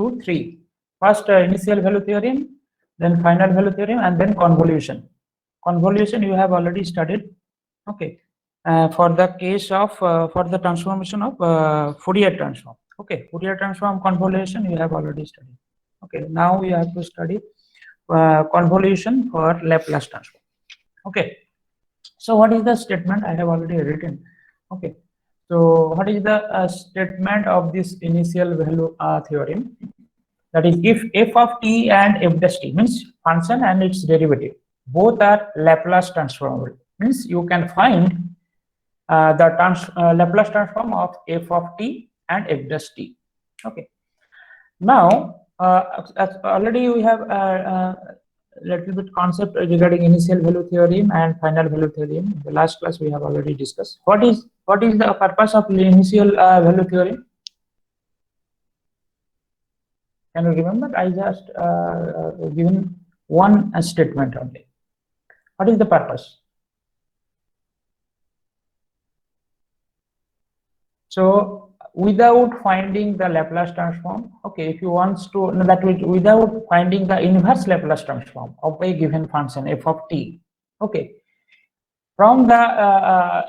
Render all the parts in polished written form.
2, 3. First initial value theorem, then final value theorem, and then convolution. Convolution you have already studied. Okay, for the case of for the transformation of Fourier transform. Okay, Fourier transform convolution you have already studied. Okay, now we have to study convolution for Laplace transform. Okay, so what is the statement I have already written? Okay, so what is the statement of this initial value theorem? That is, if f of t and f dash t means function and its derivative both are Laplace transformable, means you can find the Laplace transform of f of t and f dash t. Okay, now already we have little bit concept regarding initial value theorem and final value theorem. In the last class we have already discussed. What is the purpose of initial value theorem? Can you remember? I just given one statement only. What is the purpose? So without finding the Laplace transform, okay, if you want to, that means without finding the inverse Laplace transform of a given function f of t, okay, from the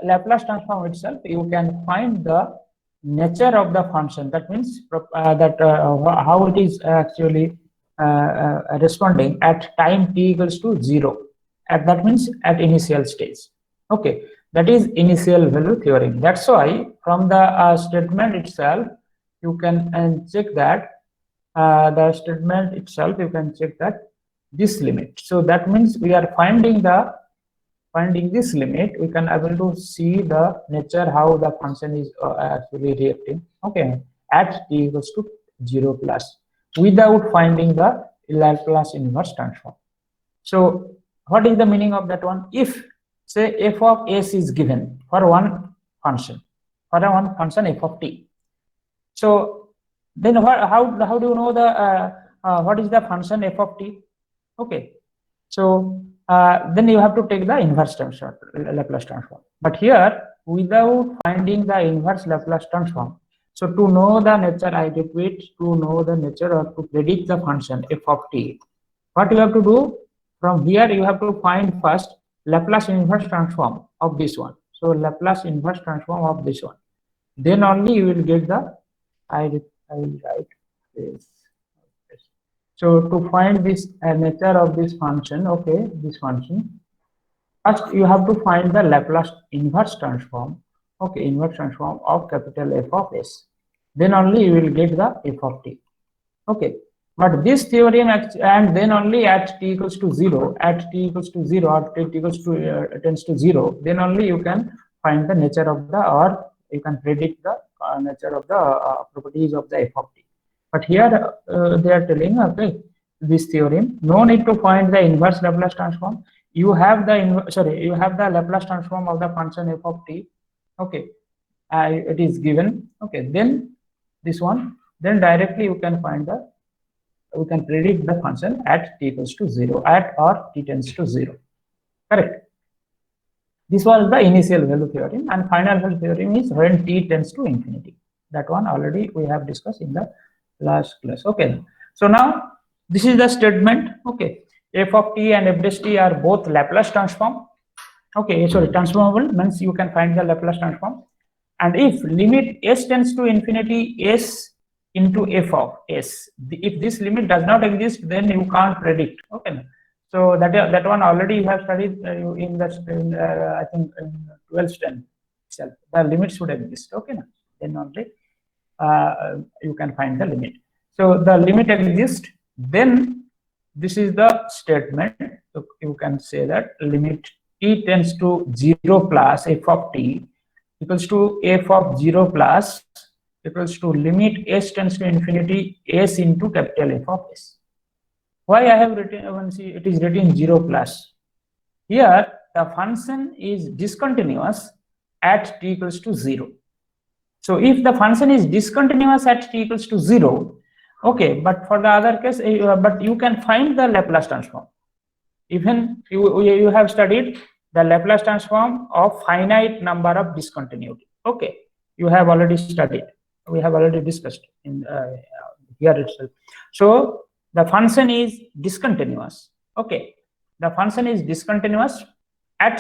Laplace transform itself you can find the nature of the function. That means how it is actually responding at time t equals to 0. That means at initial stage. Okay, that is initial value theorem. That's why from the statement itself you can check that the statement itself you can check that this limit. So that means we are finding this limit, we can able to see the nature how the function is actually reacting. Okay, at t equals to 0 plus without finding the Laplace inverse transform. So what is the meaning of that one? If say f of s is given for one function f of t, so then how do you know the what is the function f of t? Okay, so then you have to take the inverse Laplace transform. But here without finding the inverse Laplace transform, so to know the nature, I repeat, to know the nature or to predict the function f of t, what you have to do? From here you have to find first Laplace inverse transform of this one. So Laplace inverse transform of this one. Then only you will get the, I will write this. So to find this nature of this function, okay, this function, first you have to find the Laplace inverse transform, okay, inverse transform of capital F of s. Then only you will get the f of t. Okay, but this theorem and then only at t equals to 0, at t equals to 0 or t equals to tends to 0, then only you can find the nature of the, or you can predict the nature of the properties of the f of t. But here they are telling, okay, this theorem, no need to find the inverse Laplace transform. You have the you have the Laplace transform of the function f of t. Okay, it is given. Okay, then this one, then directly you can find the, we can predict the function at t equals to 0, at or t tends to 0. Correct. This was the initial value theorem, and final value theorem is when t tends to infinity. That one already we have discussed in the last class. Okay, so now this is the statement. Okay, f of t and f dash t are both Laplace transform. Okay, sorry, transformable means you can find the Laplace transform. And if limit s tends to infinity, s into f of s, if this limit does not exist, then you can't predict. Okay, so that one already you have studied in the I think in 12th standard itself. The limit should exist. Okay, then only you can find the limit. So the limit exists, then this is the statement. So you can say that limit t tends to 0 plus f of t equals to f of 0 plus equals to limit s tends to infinity s into capital F of s. Why I have written, see, it is written 0 plus. Here the function is discontinuous at t equals to 0. So if the function is discontinuous at t equals to 0, okay, but for the other case, but you can find the Laplace transform. Even you have studied the Laplace transform of finite number of discontinuity. Okay, you have already studied. We have already discussed in here itself. So the function is discontinuous. Okay, the function is discontinuous at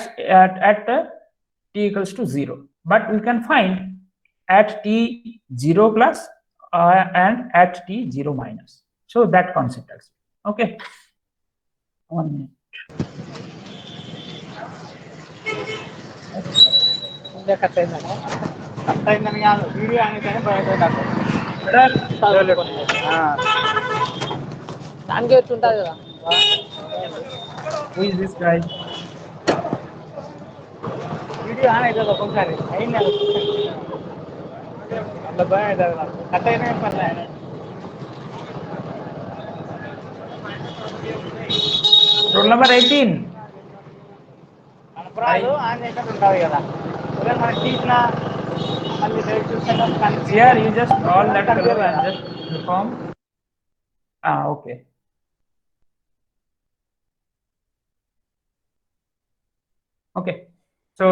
t equals to 0, but we can find at t 0 plus and at t 0 minus. So that concept actually. Okay, 1 minute. Who is this guy? Roll number 18. Here you just call that fellow and just inform. Okay. Okay. So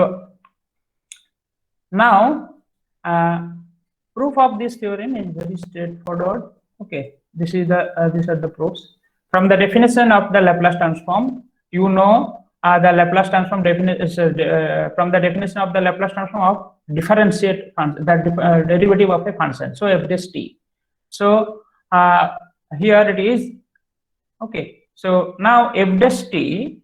now proof of this theorem is very straightforward. Okay. These are the proofs. From the definition of the Laplace transform, you know the Laplace transform definition from the definition of the Laplace transform of differentiate function, the derivative of a function. So f dash t. So here it is. Okay. So now f dash t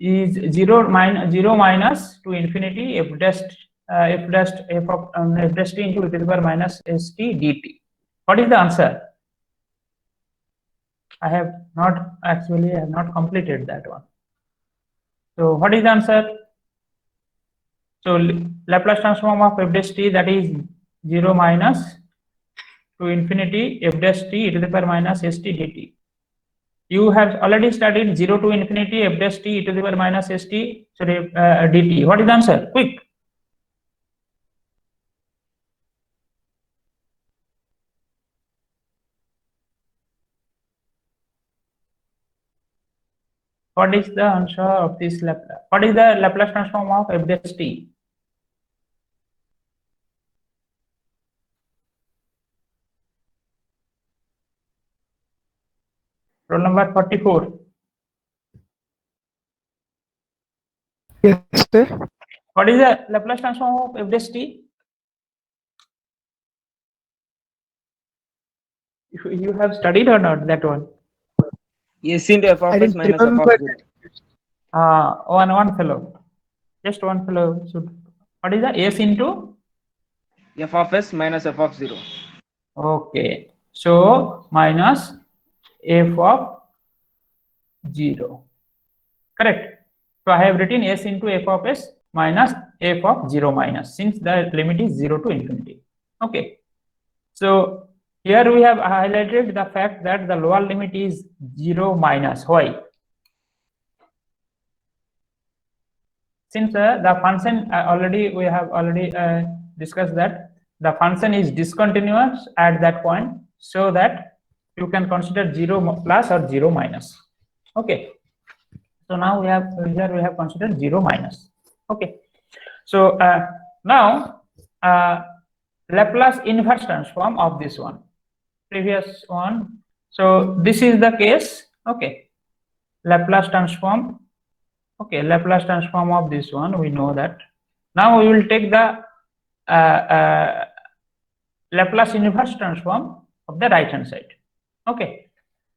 is 0 minus to infinity f dash f dash t into e to the power minus st dt. What is the answer? I have not completed that one. So what is the answer? So Laplace transform of f dash t, that is 0 minus to infinity f dash t e to the power minus st dt. You have already studied 0 to infinity f dash t e to the power minus st dt. What is the answer? Quick. What is the answer of this Laplace? What is the Laplace transform of f dash t? Roll number 44. Yes, sir. What is the Laplace transform of f dash t? You have studied or not that one? S into f of s minus f of 0. One fellow. Just one fellow should. What is the s into? F of s minus f of 0. Okay. So minus f of 0. Correct. So I have written s into f of s minus f of 0 minus, since the limit is 0 to infinity. Okay. So here we have highlighted the fact that the lower limit is 0 minus. Why? Since the function we have already discussed that the function is discontinuous at that point, so that you can consider 0 plus or 0 minus. Okay. So now we have considered 0 minus. Okay. So now Laplace inverse transform of this one, previous one. So this is the case. Okay. Laplace transform. Okay, Laplace transform of this one, we know that. Now we will take the Laplace inverse transform of the right hand side. Okay,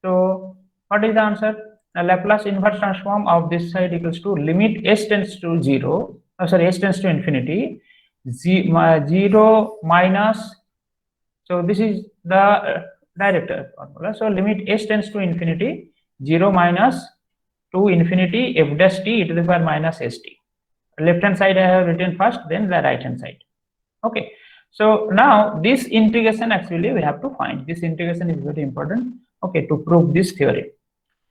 so what is the answer? The Laplace inverse transform of this side equals to limit s tends to 0, s tends to infinity, 0 minus, so this is the direct formula. So limit s tends to infinity, 0 minus to infinity f dash t e to the power minus st. Left hand side I have written first, then the right hand side. Okay. So now this integration actually we have to find. This integration is very important. Okay, to prove this theory.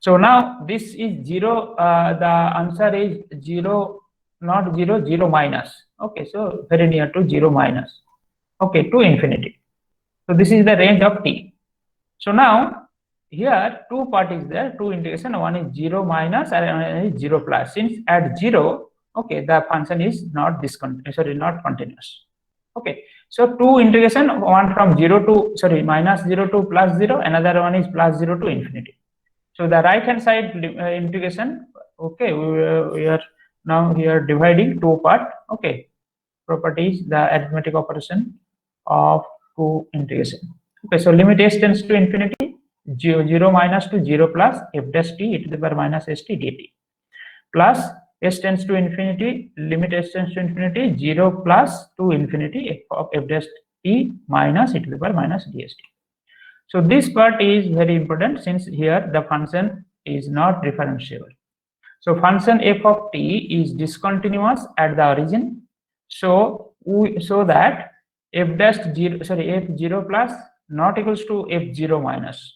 So now this is 0. The answer is 0, not 0, 0 minus. Okay, so very near to 0 minus. Okay, to infinity. So this is the range of t. So now here two part is there, two integration, one is 0 minus and one is 0 plus. Since at 0, okay, the function is not not continuous. Okay, so two integration, one from 0 to, sorry, minus 0 to plus 0, another one is plus 0 to infinity. So the right hand side integration, okay, we are now here dividing two part. Okay, properties, the arithmetic operation of two integration. Okay, so limit s tends to infinity, 0 minus to 0 plus f dash t e to the power minus st dt, plus s tends to infinity, limit s tends to infinity, 0 plus to infinity f of f dash t minus e to the power minus dst. So this part is very important, since here the function is not differentiable. So function f of t is discontinuous at the origin. So so that f dash 0, sorry, f0 plus not equals to f0 minus,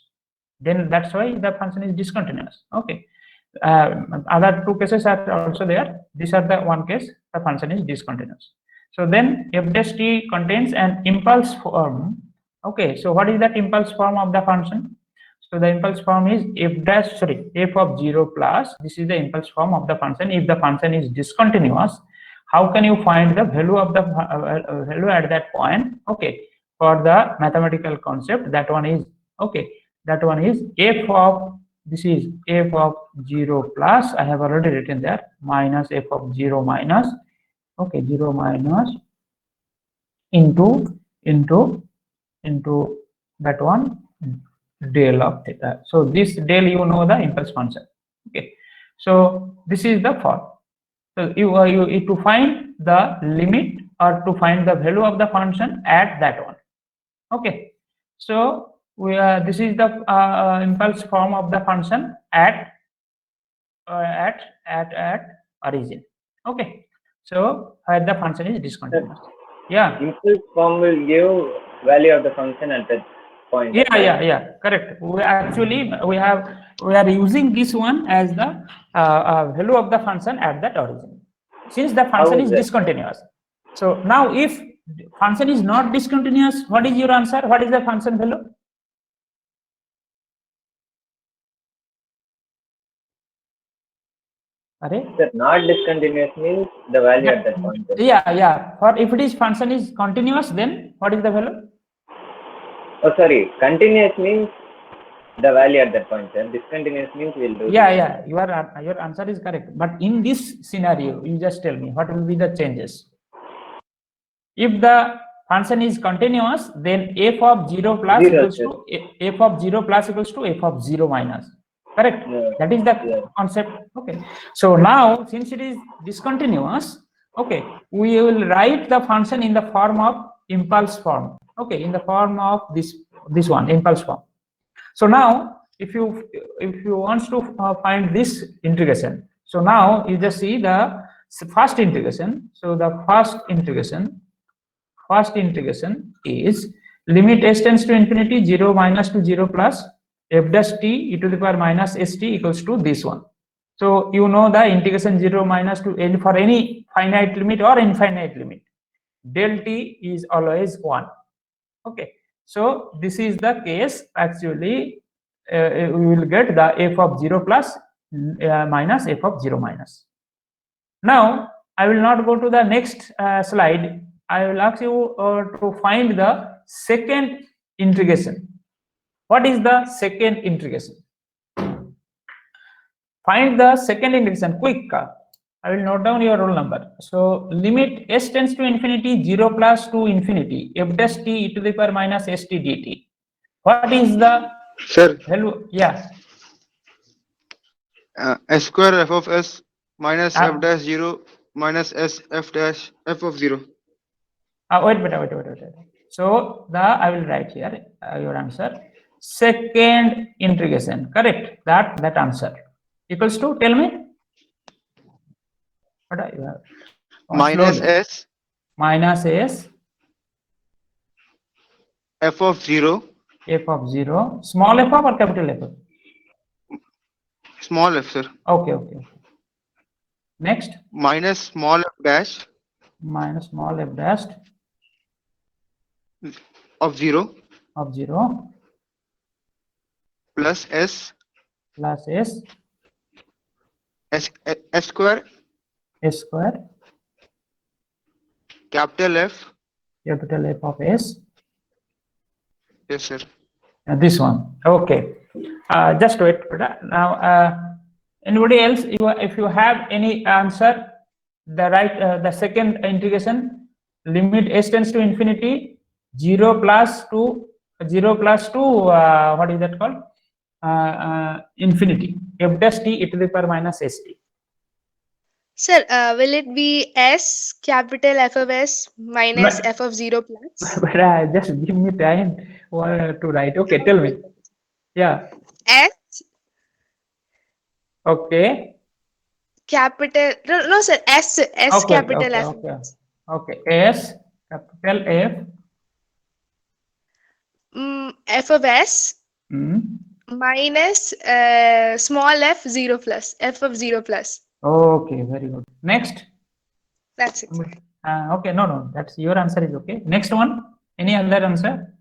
then that's why the function is discontinuous. Okay, other two cases are also there. These are the one case the function is discontinuous. So then f dash t contains an impulse form. Okay, so what is that impulse form of the function? So the impulse form is f dash, sorry, f of 0 plus, this is the impulse form of the function. If the function is discontinuous, how can you find the value of the value at that point? Okay, for the mathematical concept, that one is, okay, that one is f of, this is f of 0 plus, I have already written there, minus f of 0 minus, okay, 0 minus into that one del of theta. So this del, you know, the impulse function. Okay, so this is the form. So you to find the limit or to find the value of the function at that one. Okay, so we are, this is the impulse form of the function at origin. Okay, so where the function is discontinuous. Yeah, Impulse form will give value of the function at that point. yeah, correct. We actually we are using this one as the value of the function at that origin, since the function is discontinuous. So now if function is not discontinuous, what is your answer? What is the function value? Sir, not discontinuous means the value at that point. Yeah. For if it is function is continuous, then what is the value? Oh, sorry. Continuous means the value at that point, sir. Discontinuous means we'll do. Yeah. Your answer is correct. But in this scenario, you just tell me what will be the changes. If the function is continuous, then f of 0 plus equals to f of 0 plus equals to f of 0 minus. Correct? Yeah. That is the concept. Okay. So now, since it is discontinuous, okay, we will write the function in the form of impulse form. Okay, in the form of this one, impulse form. So now, if you want to find this integration, so now you just see the first integration. So the first integration is limit s tends to infinity, 0 minus to 0 plus f dash t e to the power minus st equals to this one. So you know the integration 0 minus to n for any finite limit or infinite limit, del t is always 1. Okay, so this is the case. Actually, we will get the f of 0 plus minus f of 0 minus. Now I will not go to the next slide. I will ask you to find the second integration. What is the second integration? Find the second integration quick. I will note down your roll number. So limit s tends to infinity, 0 plus to infinity f dash t e to the power minus st dt. What is the value? Yeah. S square f of s minus f dash 0 minus s f dash f of 0. Wait. So I will write here your answer. Second integration, correct? That answer equals to, tell me. What are you have? Minus s minus s f of 0. F of 0, small f or capital F? Small f, sir. Okay. Next. Minus small f dash. Minus small f dash of 0. Of 0. Plus s. Plus s. S square. S square. Capital F. capital F of S. Yes, sir. This one. Okay. Just wait. Now, anybody else? If you have any answer, the second integration, limit s tends to infinity, 0 plus to what is that called? Infinity. F dash t e to the power minus st. Sir, will it be S capital F of S minus But- F of 0 plus? But just give me time to write. Okay, tell me. Yeah. S Okay. capital, no sir, S Okay. capital Okay. F. Okay. Okay. S capital F. F of S minus small f 0 plus, F of 0 plus. Okay. Very good. Next. That's it. Okay. No. That's your answer is okay. Next one. Any other answer?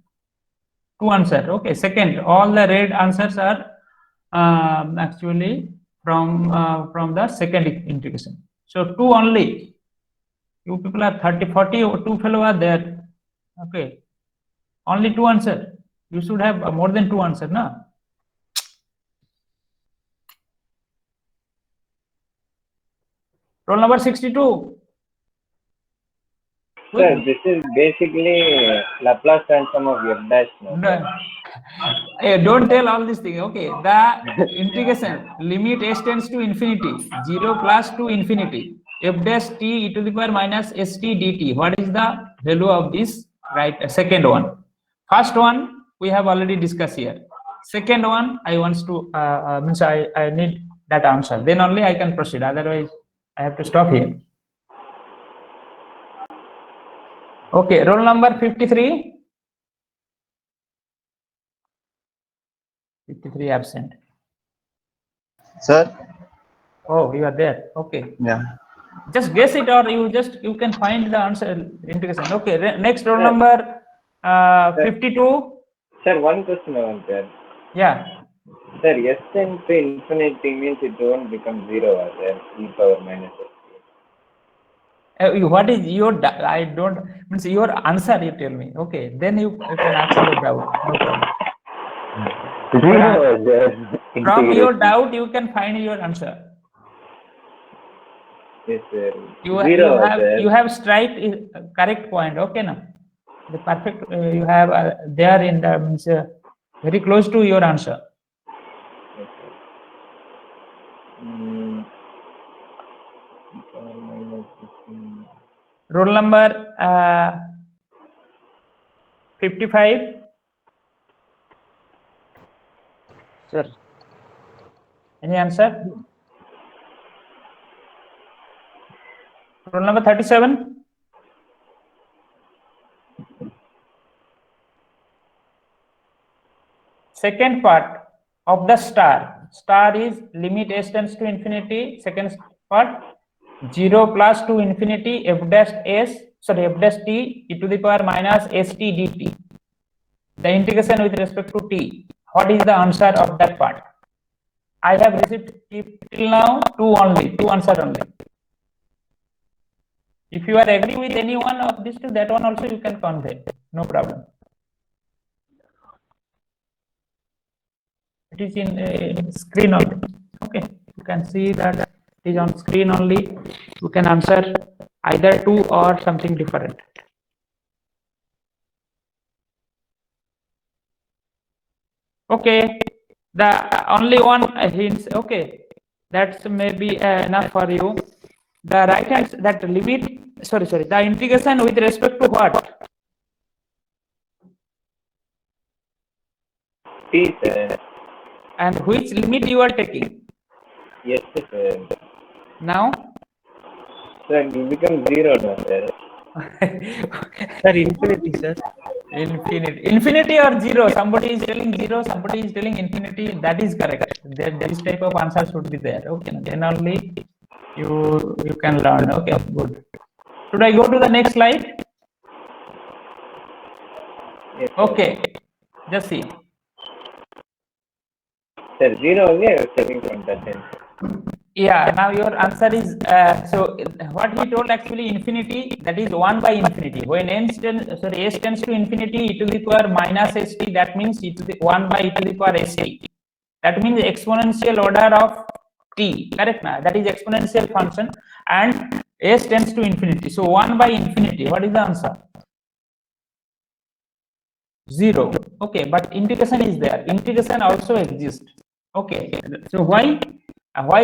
Two answer. Okay. Second. All the red answers are actually from the second integration. So two only. You people are 30, 40, or two fellow are there. Okay. Only two answer. You should have more than two answer, na? Roll number 62. Sir, this is basically Laplace transform of F dash. No? No. Hey, don't tell all these things. Okay. The integration limit s tends to infinity, 0 plus to infinity, f dash t e to the power minus st dt. What is the value of this? Right. Second one. First one we have already discussed here. Second one I want to means I need that answer. Then only I can proceed. Otherwise I have to stop here. Okay. Roll number 53. 53 absent. Sir? Oh, you are there. Okay. Yeah. Just guess it, or you can find the answer integration. Okay. Next roll Sir. number 52. Sir, one question I want to ask. Yeah. Sir, S tends to infinity means it won't become 0 as e power minus s. What is your I don't means your answer? You tell me. Okay. Then you can ask your doubt. No problem. Zero as there. From your doubt, you can find your answer. Yes, sir. You have strike correct point. Okay, now the perfect you have there in the means very close to your answer. Roll number 55. Sir, Any answer? Roll number 37. Second part of the star. Star is limit s tends to infinity. Second part 0 plus to infinity f dash t e to the power minus st dt. The integration with respect to t. What is the answer of that part? I have received till now two answer only. If you are agree with any one of these two, that one also you can convey. No problem. It is in screen only. Okay, you can see that it is on screen only. You can answer either two or something different. Okay, the only one hints. Okay, that's maybe enough for you. The right hand, that limit, sorry, the integration with respect to what? T, sir. And which limit you are taking? Yes, sir. Now? Sir, it will become 0 now, sir. sir, infinity, sir. Infinity or 0? Somebody is telling 0, somebody is telling infinity. That is correct. This type of answer should be there. Okay, then only you can learn. Okay, good. Should I go to the next slide? Yes, sir. Okay, just see. Sir, 0 only I was taking from that end. Yeah, now your answer is so what he told actually infinity, that is 1 by infinity. When s tends to infinity, e to the power minus st, that means e to the 1 by e to the power st. That means exponential order of t, correct now? That is exponential function, and s tends to infinity. So 1 by infinity, what is the answer? 0. Okay, but integration is there. Integration also exists. Okay, so why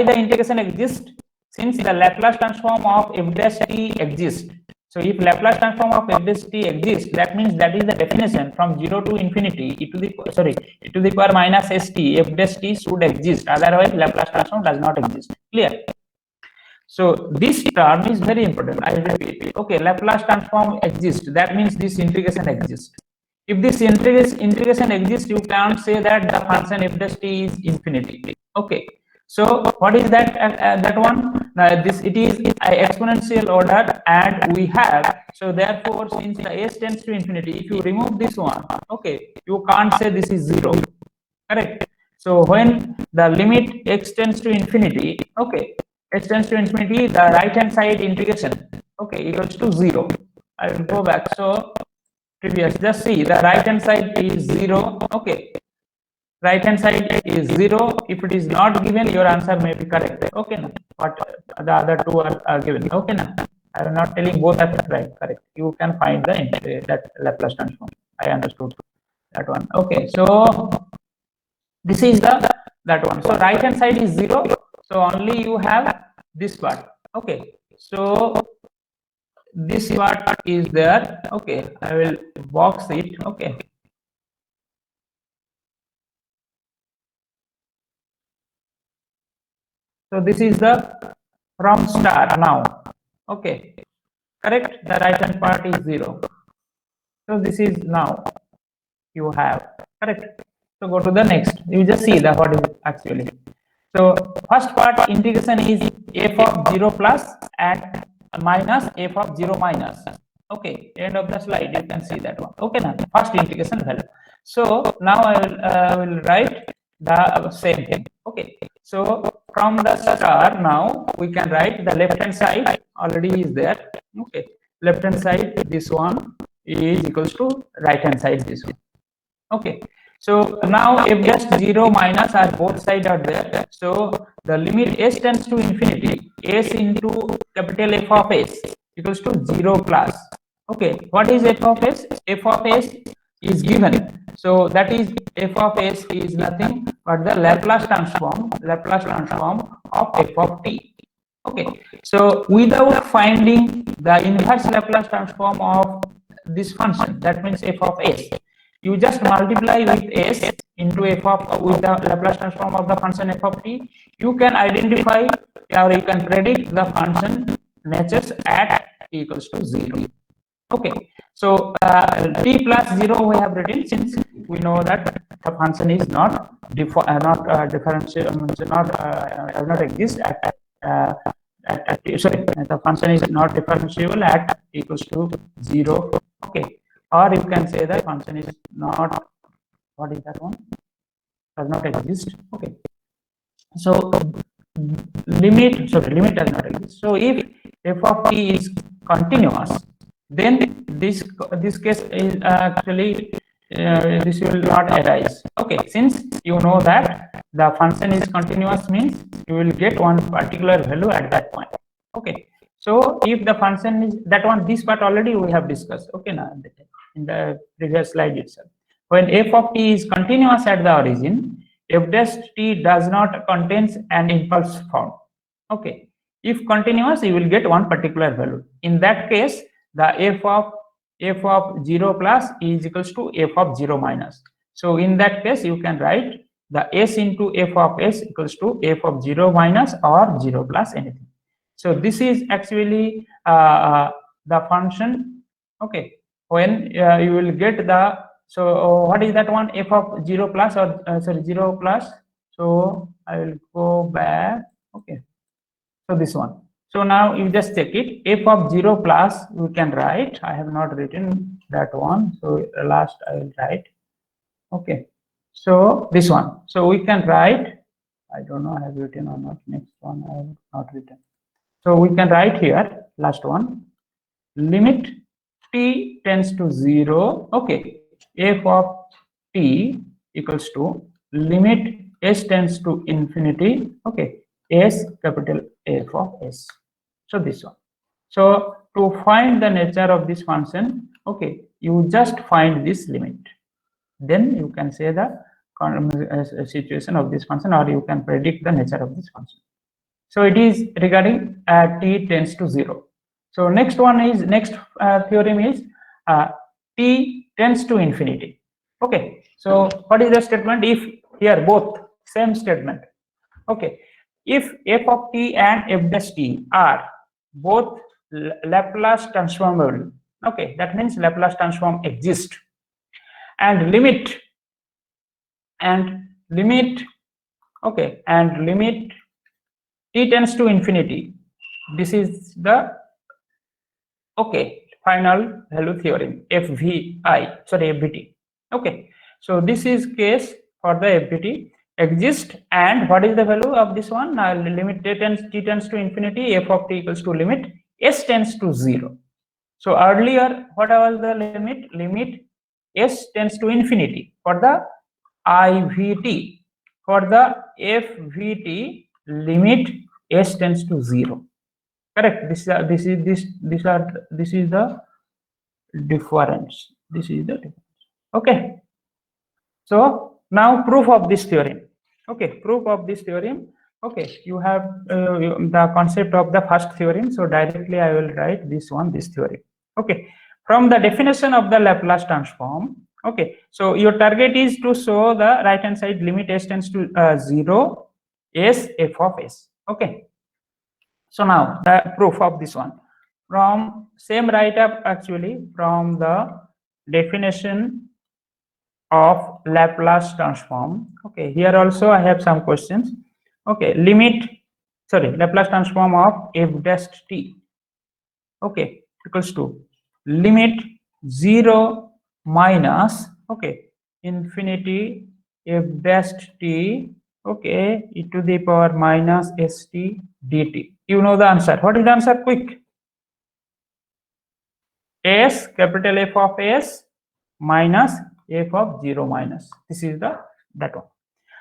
the integration exists? Since the Laplace transform of f dash t exists. So if Laplace transform of f dash t exists, that means that is the definition from 0 to infinity e to the power minus st f dash t should exist. Otherwise, Laplace transform does not exist. Clear? So this term is very important. I repeat. Okay, Laplace transform exists. That means this integration exists. If this integration exists, you can't say that the function f dash t is infinity. Okay. So what is that? That one? This it is exponential order, and we have. So therefore, since the s tends to infinity, if you remove this one, okay, you can't say this is 0. Correct. So when the limit x tends to infinity, okay, x tends to infinity, the right hand side integration, okay, equals to 0. I will go back. So previous, just see the right hand side is 0. Okay, right hand side is 0. If it is not given, your answer may be correct. Okay, now what the other two are given. Okay, now I am not telling both are right, correct. You can find the that Laplace transform. I understood that one. Okay, so this is that one. So right hand side is 0. So only you have this part. Okay, so this part is there. Okay, I will box it. Okay, so this is the from start now. Okay, correct. The right hand part is 0. So this is now you have, correct. So go to the next. You just see the what is actually. So first part integration is f of 0 plus and minus f of 0 minus. Okay, end of the slide you can see that one. Okay, now first integration value. So now I will write the same thing. Okay, so from the start now we can write the left hand side already is there. Okay, left hand side this one is equals to right hand side this one. Okay, so now f dash 0 minus are both sides are there. So the limit s tends to infinity, s into capital F of s equals to 0 plus. Okay, what is f of s? F of s is given. So that is f of s is nothing but the Laplace transform of f of t. Okay, so without finding the inverse Laplace transform of this function, that means f of s, you just multiply with s into f of with the Laplace transform of the function f of t. You can identify or you can predict the function matches at t equals to 0. Okay, so t plus 0 we have written, since we know that the function is not differential, not exist at sorry, the function is not differentiable at t equals to 0. Okay, or you can say the function is not, what is that one, does not exist. Okay, so limit does not exist. So if f of t is continuous, then this case is actually this will not arise. Okay, since you know that the function is continuous means you will get one particular value at that point. Okay, so if the function is that one, this part already we have discussed. Okay, now in the previous slide itself, when f of t is continuous at the origin, f dash t does not contains an impulse form. Okay, if continuous, you will get one particular value. In that case, the f of 0 plus is equals to f of 0 minus. So in that case, you can write the s into f of s equals to f of 0 minus or 0 plus anything. So this is actually the function. Okay, when you will get the, so what is that one, f of 0 plus or sorry 0 plus. So I will go back. Okay, so this one. So now you just check it. F of 0 plus we can write. I have not written that one, so last I will write. Okay, so this one. So we can write I don't know I have written or not. Next one I have not written. So we can write here last one. Limit t tends to 0. Okay, f of t equals to limit s tends to infinity. Okay, s capital F of s. So this one. So to find the nature of this function, okay, you just find this limit. Then you can say the situation of this function, or you can predict the nature of this function. So it is regarding t tends to 0. So next theorem is t tends to infinity. Okay. So what is the statement? If here both same statement. Okay. If f of t and f dash t are both Laplace transformable. Okay. That means Laplace transform exists, and limit okay, and limit t tends to infinity. This is the final value theorem, FVT. Okay, so this is case for the FVT exist, and what is the value of this one? Limit t tends to infinity, f of t equals to limit s tends to 0. So earlier, what was the limit? Limit s tends to infinity for the IVT. For the FVT, limit s tends to 0. Correct. This is the difference. This is the difference. Okay. So now proof of this theorem. Okay, proof of this theorem. Okay, you have the concept of the first theorem. So directly I will write this theorem. Okay, from the definition of the Laplace transform. Okay, so your target is to show the right hand side limit s tends to 0 s f of s. Okay. So now the proof of this one, from same write up actually from the definition of Laplace transform. Okay, here also I have some questions. Okay, Laplace transform of f dash t. Okay, equals to limit 0 minus infinity f dash t, okay, e to the power minus st dt. You know the answer. What is the answer? Quick. S capital F of s minus f of 0 minus. This is that one.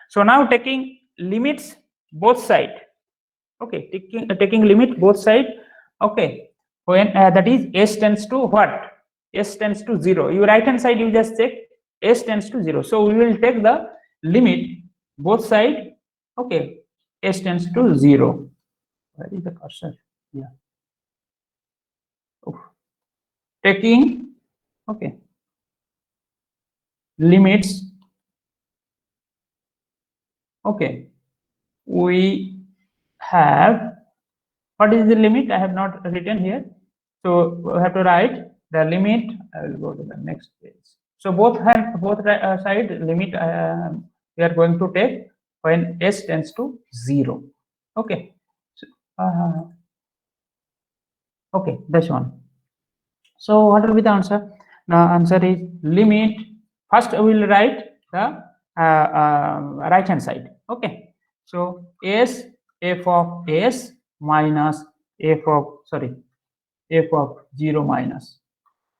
So now taking limits both side. Okay, taking limit both side. Okay, when that is s tends to what? S tends to 0. Your right hand side you just check s tends to 0. So we will take the limit both side. Okay, s tends to 0. Where is the cursor? Yeah. Oh. Taking limits. Okay, we have, what is the limit? I have not written here. So we have to write the limit. I will go to the next page. So both side limit we are going to take when s tends to 0. Okay. So, okay, that's one. So what will be the answer? The answer is limit. First we will write the right hand side. Okay. So s f of s minus f of 0 minus.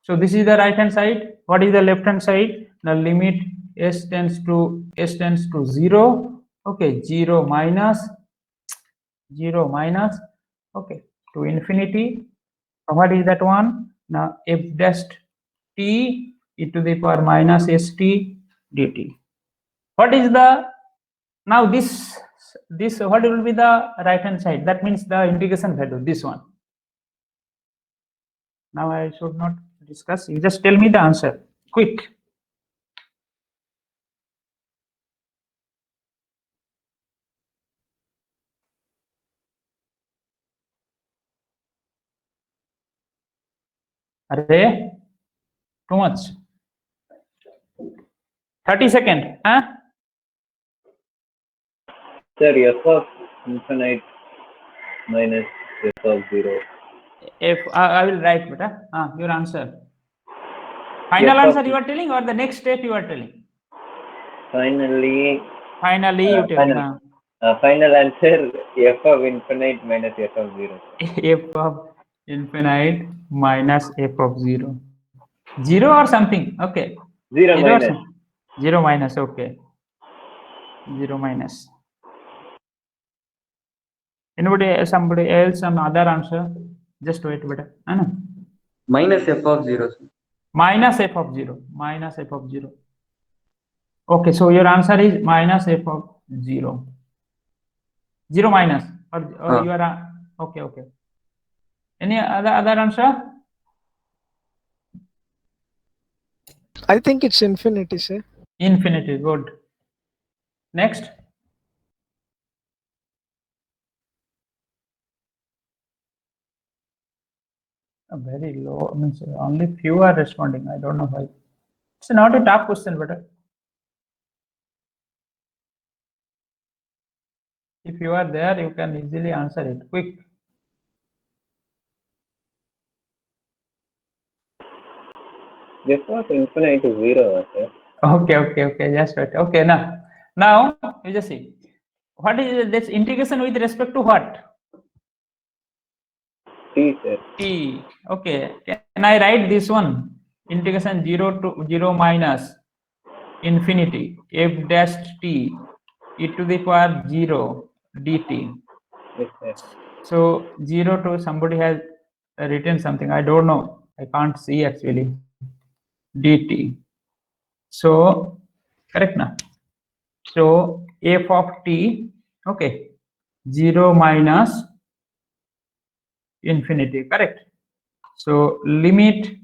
So this is the right hand side. What is the left hand side? The limit s tends to 0. Okay, 0 minus okay, to infinity. What is that one? Now f dash t e to the power minus st dt. What is the, now this what will be the right hand side? That means the integration value, this one. Now I should not discuss, you just tell me the answer quick. Array, too much. 30 seconds, huh? Sir, f of infinite minus f of 0. If I will write, beta. Your answer. Final answer you are telling, or the next step you are telling? Finally, Finally, you tell. Final answer f of infinite minus f of 0. F of infinite minus f of 0. 0 or something. Okay. 0 or minus. some- 0 minus. Okay. 0 minus. Anybody, somebody else, some other answer? Just wait, better. Minus f of 0. Sir. Minus f of 0. Minus f of 0. Okay, so your answer is minus f of 0. 0 minus. Or you are okay, okay. Any other answer? I think it's infinity, sir. Infinity. Good. Next. Very low. Means only few are responding. I don't know why. It's not a tough question, but if you are there, you can easily answer it. Quick. F of infinite is 0, sir. Okay, okay, okay. Just wait. Okay, now you just see. What is this integration with respect to what? T, sir. T. Okay. Can I write this one? Integration 0 to 0 minus infinity f dash t e to the power 0 dt. Yes, sir. So 0 to somebody has written something. I don't know. I can't see actually. Dt. So correct now. So f of t, okay, 0 minus infinity, correct. So limit,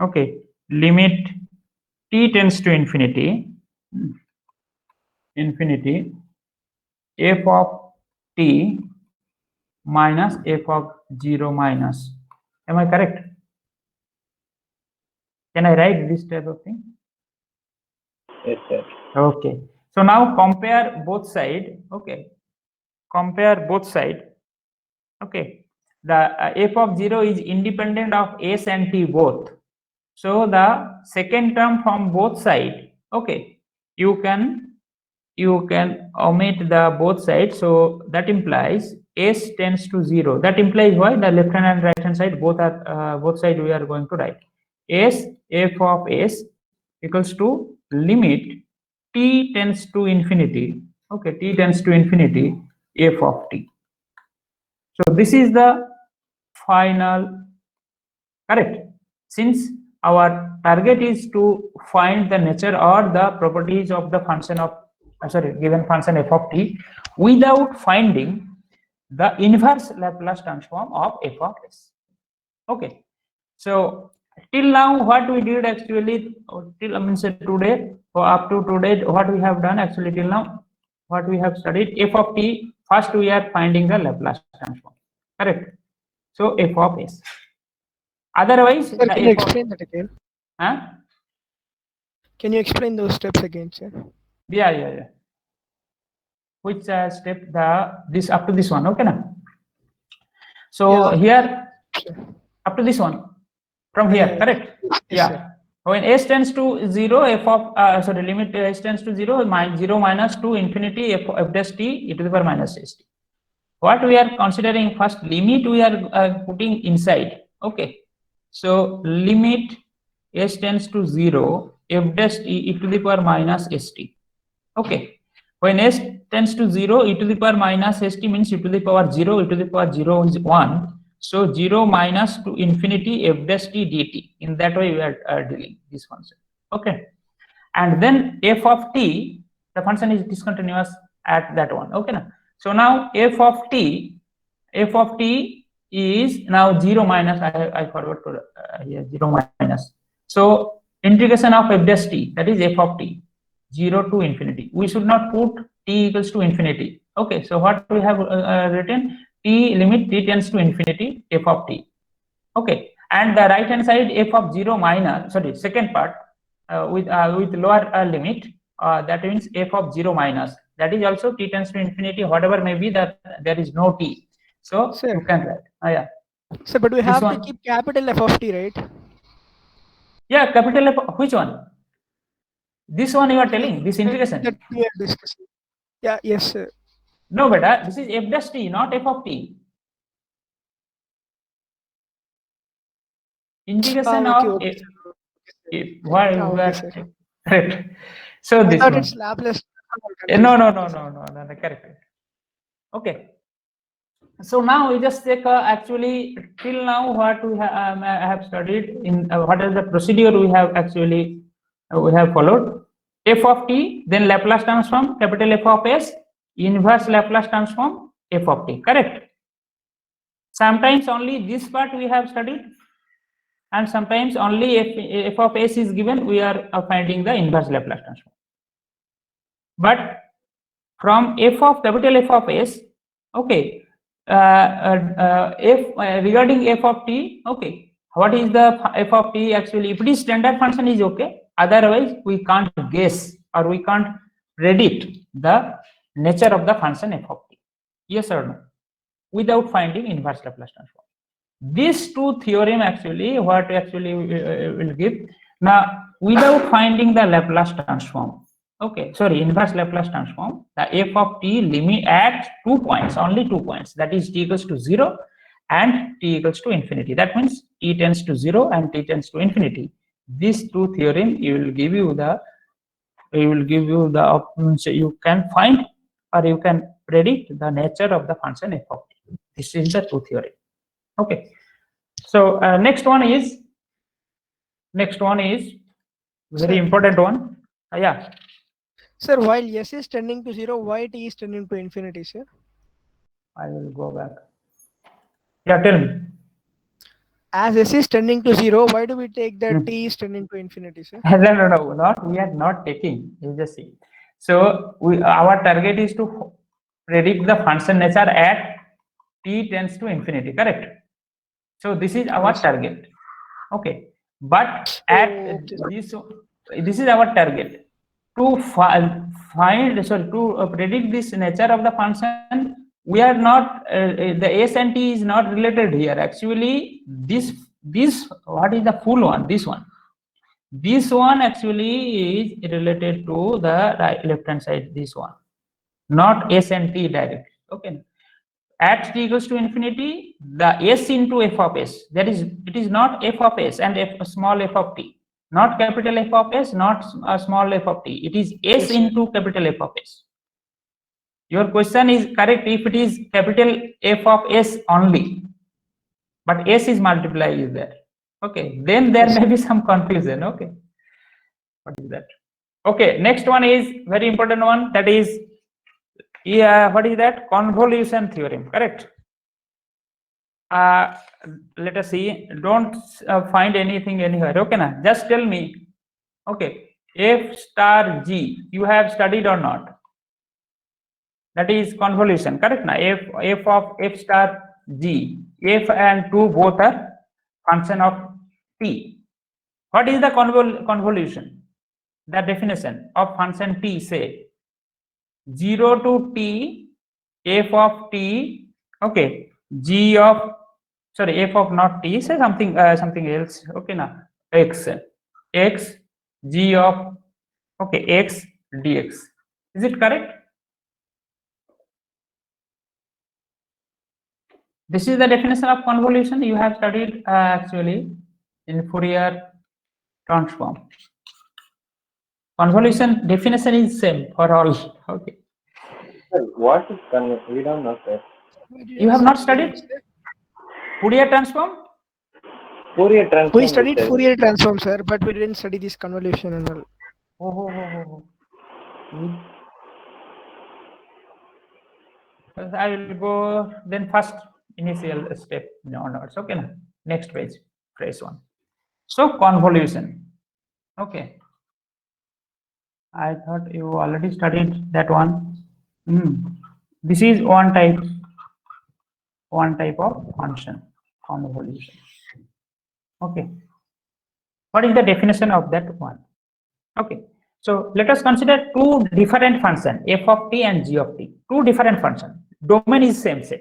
okay, limit t tends to infinity, f of t minus f of 0 minus. Am I correct? Can I write this type of thing? Yes, sir. Okay. So now compare both side. Okay. Compare both side. Okay. The f of 0 is independent of s and t both. So the second term from both side. Okay. You can omit the both sides. So that implies s tends to 0. That implies why the left hand and right hand side both are both side we are going to write s f of s equals to limit t tends to infinity. Okay, t tends to infinity f of t. So this is the final correct. Since our target is to find the nature or the properties of the function of given function f of t without finding the inverse Laplace transform of f of s. Okay, so till now what we did actually till today or up to today what we have done actually till now what we have studied f of t. First we are finding the Laplace transform, correct. So f of s. Otherwise, Sir, the can you f of explain that again? Can you explain those steps again, sir? yeah. Which step this up to this one, okay now. So Yeah. here Sure. up to this one from here, Yeah. correct? Yes, Yeah. sir. When s tends to 0, f of limit s tends to 0 minus to infinity f dash t e to the power minus st. What we are considering first limit we are putting inside. Okay, so limit s tends to 0 f dash t e to the power minus st. Okay, when s tends to 0 e to the power minus st means e to the power 0, e to the power 0 is 1. So 0 minus to infinity f dash t dt. In that way we are dealing this function. Okay, and then f of t, the function is discontinuous at that one. Okay now. So now f of t is now 0 minus, I forgot to here 0 minus. So integration of f dash t, that is f of t, 0 to infinity. We should not put t equals to infinity. Okay, so what we have written, t limit t tends to infinity f of t. Okay, and the right hand side f of 0 minus, second part with lower limit, that means f of 0 minus, that is also t tends to infinity, whatever may be that there is no t. So Sir. you can write. Yeah. Sir, but we This have to one. keep capital F of t, right? Yeah, capital F. Which one? This one you are telling, this integration. That we are discussing. Yeah, yes, sir. No, beta, this is f dash t, not f of t. Integration Okay, of okay, f, sir. why Okay, sir. correct. So I this thought one. it's Laplace. No, no, no, no, no, no, no, correct. Okay. So now we just take actually till now what we have studied in what is the procedure we have actually we have followed. F of t, then Laplace transform capital F of s, inverse Laplace transform f of t. Correct. Sometimes only this part we have studied, and sometimes only f of s is given, we are finding the inverse Laplace transform. But from f of capital F of s, okay, regarding f of t, okay, what is the f of t actually? If it is standard function is okay, otherwise we can't guess or we can't predict the nature of the function f of t. Yes or no? Without finding inverse Laplace transform. These two theorem actually what actually will give. Now without finding the Laplace transform, okay, sorry, inverse Laplace transform, the f of t limit at 2 points, only 2 points, that is t equals to 0 and t equals to infinity. That means t tends to 0 and t tends to infinity. These two theorem will give you the options. You can find or you can predict the nature of the function f of t. This is the two theorem. Okay. So next one is very Sir. important one. Yeah, Sir, while S is tending to 0, why T is tending to infinity, sir? I will go back. Yeah, tell me. As S is tending to 0, why do we take that Hmm. T is tending to infinity, sir? No, not we are not taking. You just see. So our target is to predict the function nature at t tends to infinity. Correct. So this is our Yes. target. Okay, but at Okay. this is our target to find, sorry, to predict this nature of the function. We are not the s and t is not related here. Actually, this what is the full one? This one actually is related to the left hand side. This one, not s and t direct. Okay, at t equals to infinity, the s into f of s, that is, it is not f of s and small f of t, not capital F of s, not small f of t, it is s Yes, sir. into capital F of s. Your question is correct if it is capital F of s only, but s is multiplied is there. Okay, then there Yes, may be some confusion. Okay, what is that? Okay, next one is very important one, that is, yeah, what is that? Convolution theorem. Correct. Let us see, don't find anything anywhere. Okay, na, just tell me. Okay, f star g, you have studied or not? That is convolution. Correct, na? F of f star g, f and 2 both are function of t. What is the convolution? The definition of function t, say 0 to t, f of t, okay, g of, sorry, f of not t, say something something else. Okay, na, x g of, okay, x dx. Is it correct? This is the definition of convolution you have studied actually in Fourier transform. Convolution definition is same for all. Okay, Sir, what is we don't know, sir. you have not studied Fourier transform? Fourier transform. We studied Fourier transform, sir, but we didn't study this convolution and all. I will go then first initial step onwards. Okay, na? Next page, phrase one. So convolution. Okay, I thought you already studied that one. This is one type of function, convolution. Okay, what is the definition of that one? Okay, so let us consider two different function, f of t and g of t. Two different function. Domain is same set.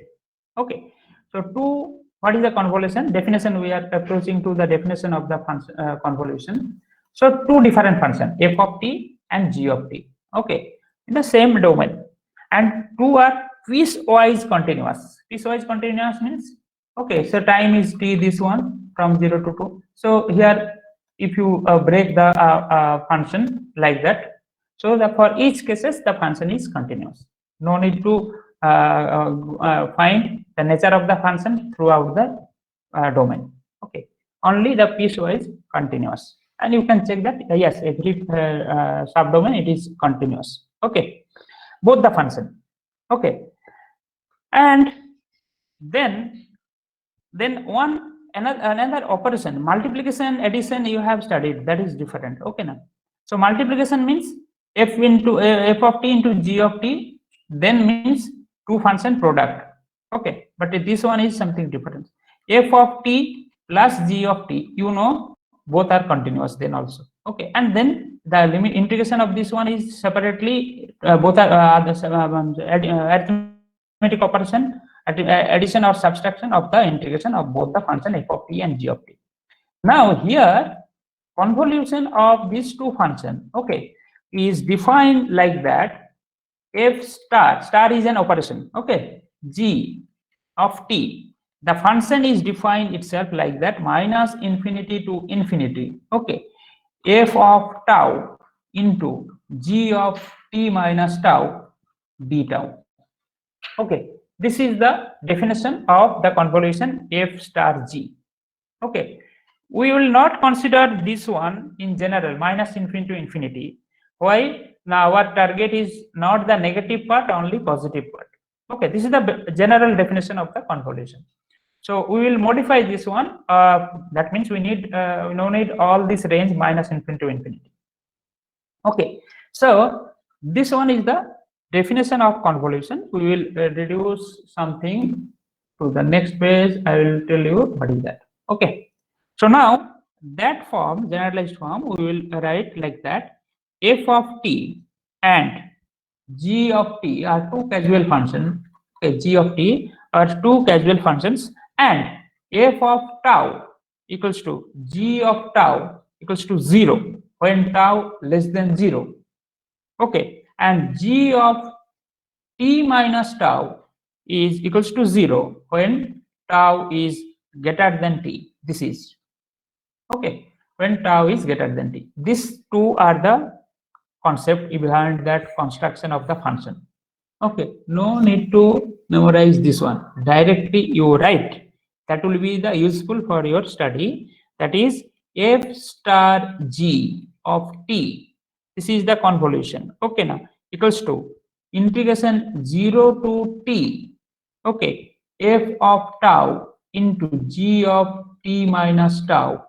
Okay, so two, what is the convolution definition? We are approaching to the definition of the function convolution. So two different function, f of t and g of t. Okay, in the same domain, and two are piecewise continuous. Piecewise continuous means, okay, so time is t, this one from 0 to 2. So here, if you break the function like that, so that for each cases the function is continuous. No need to find the nature of the function throughout the domain. Okay, only the piecewise continuous, and you can check that yes, every subdomain it is continuous. Okay, both the function. Okay, and then another operation, multiplication, addition, you have studied, that is different. Okay, now so multiplication means f into f of t into g of t, then means two function product. Okay, but this one is something different. F of t plus g of t, you know, both are continuous then also. Okay, and then the limit integration of this one is separately, both are arithmetic operation, addition or subtraction of the integration of both the function f of t and g of t. Now here, convolution of these two functions, okay, is defined like that. F star is an operation, okay, g of t, the function is defined itself like that, minus infinity to infinity, okay, f of tau into g of t minus tau d tau. Okay, this is the definition of the convolution f star g. Okay, we will not consider this one in general, minus infinity to infinity. Why? Now our target is not the negative part, only positive part. Okay, this is the general definition of the convolution. So we will modify this one. That means we need no need all this range minus infinity to infinity. Okay, so this one is the definition of convolution. We will reduce something to the next page. I will tell you what is that. Okay, so now that form, generalized form, we will write like that: f of t and g of t are two causal functions. Okay, g of t are two causal functions, and f of tau equals to g of tau equals to 0 when tau less than 0. Okay, and g of t minus tau is equals to 0 when tau is greater than t. This is okay when tau is greater than t. These two are the concept behind that construction of the function. Okay, no need to memorize this one. Directly you write. That will be the useful for your study. That is f star g of t. This is the convolution. Okay, now equals to integration 0 to t. Okay, f of tau into g of t minus tau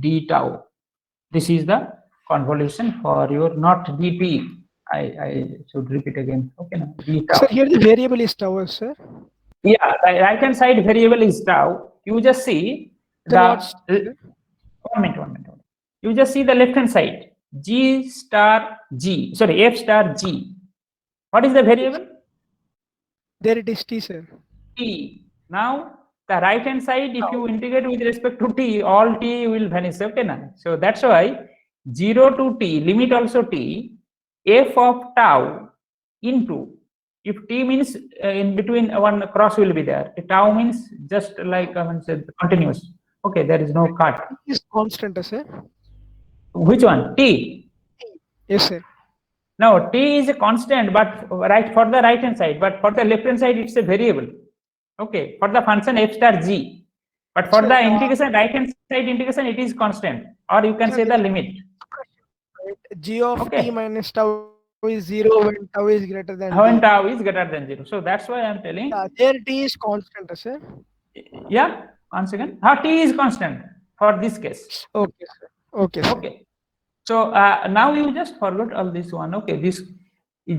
d tau. This is the convolution for your, not dt. I should repeat again. Okay, now d tau. Sir, here the variable is tau, sir. Yeah, the right hand side variable is tau. You just see Then the what's 1 minute. You just see the left hand side, g star g. Sorry, f star g. What is the variable? there? It is t, sir. T. Now the right hand side, if you integrate with respect to t, all t will vanish. Okay, now so that's why 0 to t, limit also t, f of tau into, if t means in between one cross will be there, tau means just like said, continuous. Okay, there is no cut. T is constant, sir. Which one? T. Yes, sir. No, t is a constant, but right for the right hand side, but for the left hand side it's a variable. Okay, for the function f star g, but for So, the integration, right hand side integration, it is constant, or you can sir, say the limit. right, g of Okay, t minus tau is 0 when tau is greater than when t. tau is greater than 0. So that's why I'm telling. There t is constant, sir. Yeah, once again, how t is constant for this case. Okay, sir. Okay, sir. Okay, so now you just forgot all this one. Okay, this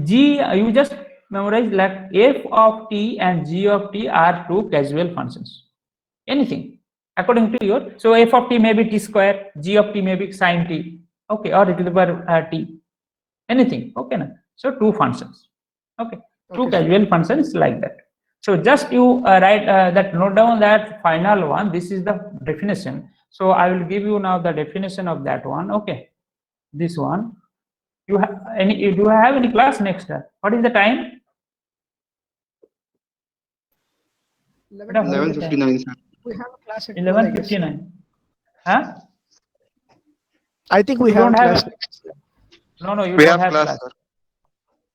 g, you just memorize like f of t and g of t are two causal functions. Anything according to your, so f of t may be t square, g of t may be sine t, okay, or e to the power t, anything. Okay, now so two functions. Okay, two Okay, sir. causal functions like that. So just you write that, note down that final one. This is the definition. So I will give you now the definition of that one. Okay, this one. You have any? Do you have any class next? What is the time? Madam, 11:59, sir. We have a class at 12, I guess. 11:59. Huh? I think we You have don't a have class. No, you We don't have have class, sir.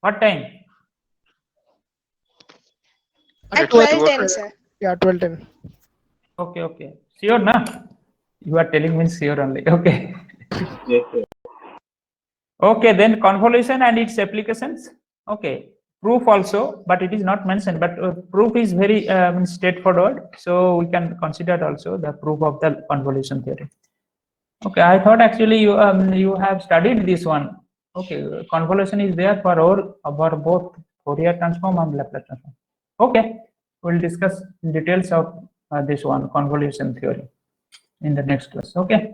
What time? At 12. 12:10, sir. Yeah, 12:10. Okay. Sure, na? You are telling me sure only. Okay. Yes, sir. Okay, then convolution and its applications. Okay, proof also, but it is not mentioned. But proof is very straightforward, so we can consider also the proof of the convolution theory. Okay, I thought actually you have studied this one. Okay, convolution is there for all for both Fourier transform and Laplace transform. Okay, we'll discuss details of this one convolution theory in the next class. Okay.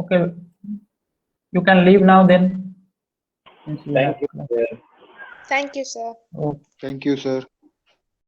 Okay, you can leave now then. Since you Thank have you, class. sir. Thank you, sir. Oh. Thank you, sir.